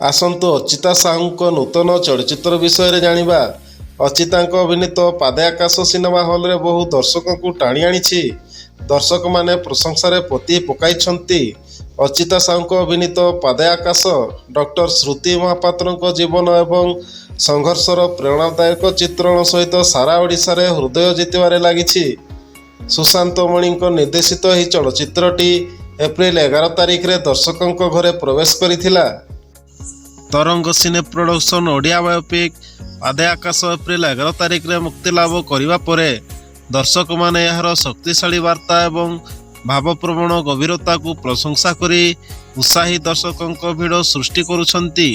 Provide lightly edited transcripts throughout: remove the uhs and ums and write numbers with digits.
ଆସନ୍ତୁ ଅର୍ଚ୍ଚିତା ସାହୁଙ୍କ ନୂତନ ଚଳଚ୍ଚିତ୍ର ବିଷୟରେ ଜାଣିବା। ଅର୍ଚ୍ଚିତାଙ୍କ ଅଭିନୀତ ପାଦେ ଆକାଶ ସିନେମା ହଲ୍ରେ ବହୁ ଦର୍ଶକଙ୍କୁ ଟାଣି ଆଣିଛି। ଦର୍ଶକମାନେ ପ୍ରଶଂସାରେ ପୋତି ପକାଇଛନ୍ତି। ଅର୍ଚ୍ଚିତା ସାହୁଙ୍କ ଅଭିନୀତ ପାଦେ ଆକାଶ ଡକ୍ଟର ଶ୍ରୁତି ମହାପାତ୍ରଙ୍କ ଜୀବନ ଏବଂ ସଂଘର୍ଷର ପ୍ରେରଣାଦାୟକ ଚିତ୍ରଣ ସହିତ ସାରା ଓଡ଼ିଶାରେ ହୃଦୟ ଜିତିବାରେ ଲାଗିଛି। ସୁଶାନ୍ତ ମଣିଙ୍କ ନିର୍ଦ୍ଦେଶିତ ଏହି ଚଳଚ୍ଚିତ୍ରଟି ଏପ୍ରିଲ 11 ତାରିଖରେ ଦର୍ଶକଙ୍କ ଘରେ ପ୍ରବେଶ କରିଥିଲା। ତରଙ୍ଗ ସିନେ ପ୍ରଡକ୍ସନ ଓଡ଼ିଆ ବାୟୋପିକ୍ ପାଦେ ଆକାଶ ଏପ୍ରିଲ 11 ତାରିଖରେ ମୁକ୍ତିଲାଭ କରିବା ପରେ ଦର୍ଶକମାନେ ଏହାର ଶକ୍ତିଶାଳୀ ବାର୍ତ୍ତା ଏବଂ ଭାବପ୍ରବଣ ଗଭୀରତାକୁ ପ୍ରଶଂସା କରି ଉତ୍ସାହୀ ଦର୍ଶକଙ୍କ ଭିଡ଼ ସୃଷ୍ଟି କରୁଛନ୍ତି।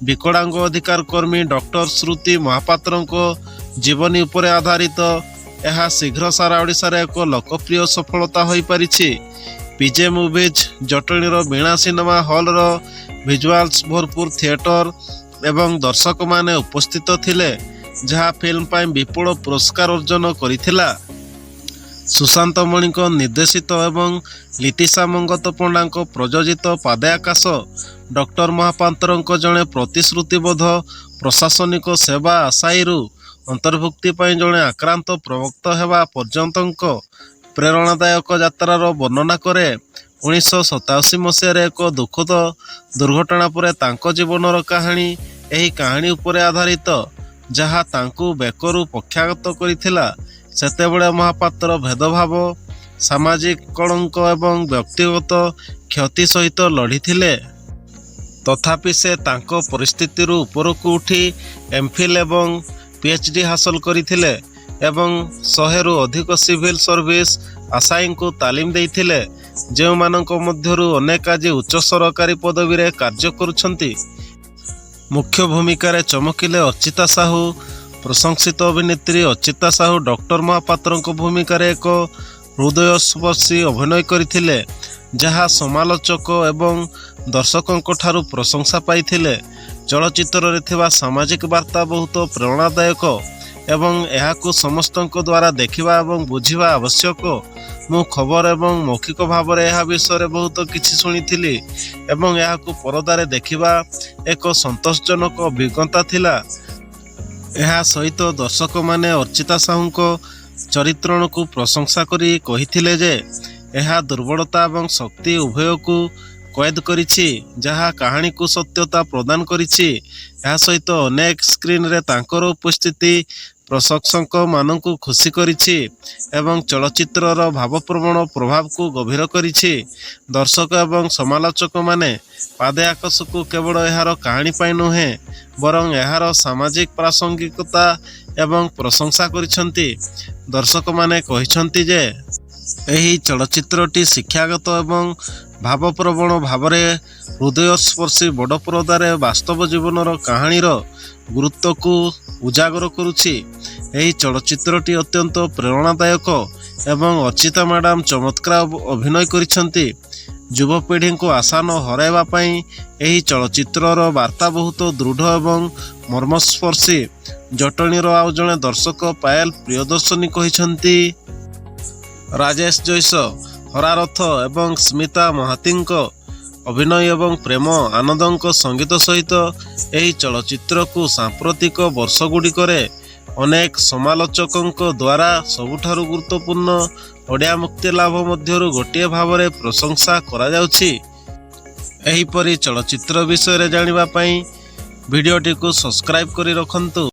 ବିକଳାଙ୍ଗ ଅଧିକାର କର୍ମୀ ଡକ୍ଟର ଶ୍ରୁତି ମହାପାତ୍ରଙ୍କ ଜୀବନୀ ଉପରେ ଆଧାରିତ ଏହା ଶୀଘ୍ର ସାରା ଓଡ଼ିଶାରେ ଏକ ଲୋକପ୍ରିୟ ସଫଳତା ହୋଇପାରିଛି। ପିଜେ ମୁଭିଜ୍ ଜଟଣୀର ବୀଣା ସିନେମା ହଲ୍ର ଭିଜୁଆଲ୍ସ ଭରପୁର ଥିଏଟର ଏବଂ ଦର୍ଶକମାନେ ଉପସ୍ଥିତ ଥିଲେ, ଯାହା ଫିଲ୍ମ ପାଇଁ ବିପୁଳ ପୁରସ୍କାର ଅର୍ଜନ କରିଥିଲା। ସୁଶାନ୍ତ ମଣିଙ୍କ ନିର୍ଦ୍ଦେଶିତ ଏବଂ ଲିଟିସା ମଙ୍ଗତପଣ୍ଡାଙ୍କ ପ୍ରଯୋଜିତ ପାଦେ ଆକାଶ ଡକ୍ଟର ମହାପାତ୍ରଙ୍କ ଜଣେ ପ୍ରତିଶ୍ରୁତିବଦ୍ଧ ପ୍ରଶାସନିକ ସେବା ଆଶାୟୀରୁ ଅନ୍ତର୍ଭୁକ୍ତି ପାଇଁ ଜଣେ ଆକ୍ରାନ୍ତ ପ୍ରବକ୍ତା ହେବା ପର୍ଯ୍ୟନ୍ତଙ୍କ ପ୍ରେରଣାଦାୟକ ଯାତ୍ରାର ବର୍ଣ୍ଣନା କରେ। 1987 ମସିହାରେ ଏକ ଦୁଃଖଦ ଦୁର୍ଘଟଣା ପରେ ତାଙ୍କ ଜୀବନର କାହାଣୀ ଏହି କାହାଣୀ ଉପରେ ଆଧାରିତ, ଯାହା ତାଙ୍କୁ ବେକରୁ ପକ୍ଷାଘାତ କରିଥିଲା। ସେତେବେଳେ ମହାପାତ୍ର ଭେଦଭାବ, ସାମାଜିକ କଳଙ୍କ ଏବଂ ବ୍ୟକ୍ତିଗତ କ୍ଷତି ସହିତ ଲଢ଼ିଥିଲେ। ତଥାପି ସେ ତାଙ୍କ ପରିସ୍ଥିତିରୁ ଉପରକୁ ଉଠି ଏମ୍ଫିଲ୍ ଏବଂ PhD ହାସଲ କରିଥିଲେ ଏବଂ 100ରୁ ଅଧିକ ସିଭିଲ ସର୍ଭିସ ଆଶାୟୀଙ୍କୁ ତାଲିମ ଦେଇଥିଲେ, ଯେଉଁମାନଙ୍କ ମଧ୍ୟରୁ ଅନେକ ଆଜି ଉଚ୍ଚ ସରକାରୀ ପଦବୀରେ କାର୍ଯ୍ୟ କରୁଛନ୍ତି। ମୁଖ୍ୟ ଭୂମିକାରେ ଚମକିଲେ ଅର୍ଚ୍ଚିତା ସାହୁ। ପ୍ରଶଂସିତ ଅଭିନେତ୍ରୀ ଅର୍ଚ୍ଚିତା ସାହୁ ଡକ୍ଟର ମହାପାତ୍ରଙ୍କ ଭୂମିକାରେ ଏକ ହୃଦୟସ୍ପର୍ଶୀ ଅଭିନୟ କରିଥିଲେ, ଯାହା ସମାଲୋଚକ ଏବଂ ଦର୍ଶକଙ୍କ ଠାରୁ ପ୍ରଶଂସା ପାଇଥିଲେ। ଚଳଚ୍ଚିତ୍ରରେ ଥିବା ସାମାଜିକ ବାର୍ତ୍ତା ବହୁତ ପ୍ରେରଣାଦାୟକ ଏବଂ ଏହାକୁ ସମସ୍ତଙ୍କ ଦ୍ୱାରା ଦେଖିବା ଏବଂ ବୁଝିବା ଆବଶ୍ୟକ। ମୁଁ ଖବର ଏବଂ ମୌଖିକ ଭାବରେ ଏହା ବିଷୟରେ ବହୁତ କିଛି ଶୁଣିଥିଲି ଏବଂ ଏହାକୁ ପରଦାରେ ଦେଖିବା ଏକ ସନ୍ତୋଷଜନକ ଅଭିଜ୍ଞତା ଥିଲା। ଏହା ସହିତ ଦର୍ଶକମାନେ ଅର୍ଚ୍ଚିତା ସାହୁଙ୍କ ଚରିତ୍ରକୁ ପ୍ରଶଂସା କରି କହିଥିଲେ ଯେ ଏହା ଦୁର୍ବଳତା ଏବଂ ଶକ୍ତି ଉଭୟକୁ କଏଦ କରିଛି, ଯାହା କାହାଣୀକୁ ସତ୍ୟତା ପ୍ରଦାନ କରିଛି। ଏହା ସହିତ ଅନେକ ସ୍କ୍ରିନରେ ତାଙ୍କର ଉପସ୍ଥିତି ପ୍ରଶଂସକମାନଙ୍କୁ ଖୁସି କରିଛି ଏବଂ ଚଳଚ୍ଚିତ୍ରର ଭାବପ୍ରବଣ ପ୍ରଭାବକୁ ଗଭୀର କରିଛି। ଦର୍ଶକ ଏବଂ ସମାଲୋଚକମାନେ ପାଦେ ଆକାଶକୁ କେବଳ ଏହାର କାହାଣୀ ପାଇଁ ନୁହେଁ, ବରଂ ଏହାର ସାମାଜିକ ପ୍ରାସଙ୍ଗିକତା ଏବଂ ପ୍ରଶଂସା କରିଛନ୍ତି। ଦର୍ଶକମାନେ କହିଛନ୍ତି ଯେ ଏହି ଚଳଚ୍ଚିତ୍ରଟି ଶିକ୍ଷାଗତ ଏବଂ ଭାବପ୍ରବଣ ଭାବରେ ହୃଦୟସ୍ପର୍ଶୀ ବଡ଼ ପରଦାରେ ବାସ୍ତବ ଜୀବନର କାହାଣୀର ଗୁରୁତ୍ୱକୁ ଉଜାଗର କରୁଛି। ଏହି ଚଳଚ୍ଚିତ୍ରଟି ଅତ୍ୟନ୍ତ ପ୍ରେରଣାଦାୟକ ଏବଂ ଅର୍ଚ୍ଚିତା ମ୍ୟାଡାମ ଚମତ୍କାର ଅଭିନୟ କରିଛନ୍ତି। ଯୁବପିଢ଼ିଙ୍କୁ ଆଶା ନ ହରାଇବା ପାଇଁ ଏହି ଚଳଚ୍ଚିତ୍ରର ବାର୍ତ୍ତା ବହୁତ ଦୃଢ଼ ଏବଂ ମର୍ମସ୍ପର୍ଶୀ। ଜଟଣୀର ଆଉ ଜଣେ ଦର୍ଶକ ପାୟଲ ପ୍ରିୟଦର୍ଶିନୀ କହିଛନ୍ତି, ରାଜେଶ ଜୈସ, ହରାରଥ ଏବଂ ସ୍ମିତା ମହାନ୍ତିଙ୍କ ଅଭିନୟ ଏବଂ ପ୍ରେମ ଆନନ୍ଦଙ୍କ ସଙ୍ଗୀତ ସହିତ ଏହି ଚଳଚ୍ଚିତ୍ରକୁ ସାମ୍ପ୍ରତିକ ବର୍ଷଗୁଡ଼ିକରେ ଅନେକ ସମାଲୋଚକଙ୍କ ଦ୍ୱାରା ସବୁଠାରୁ ଗୁରୁତ୍ୱପୂର୍ଣ୍ଣ ଓଡ଼ିଆ ମୁକ୍ତିଲାଭ ମଧ୍ୟରୁ ଗୋଟିଏ ଭାବରେ ପ୍ରଶଂସା କରାଯାଉଛି। ଏହିପରି ଚଳଚ୍ଚିତ୍ର ବିଷୟରେ ଜାଣିବା ପାଇଁ ଭିଡ଼ିଓଟିକୁ ସବସ୍କ୍ରାଇବ୍ କରି ରଖନ୍ତୁ।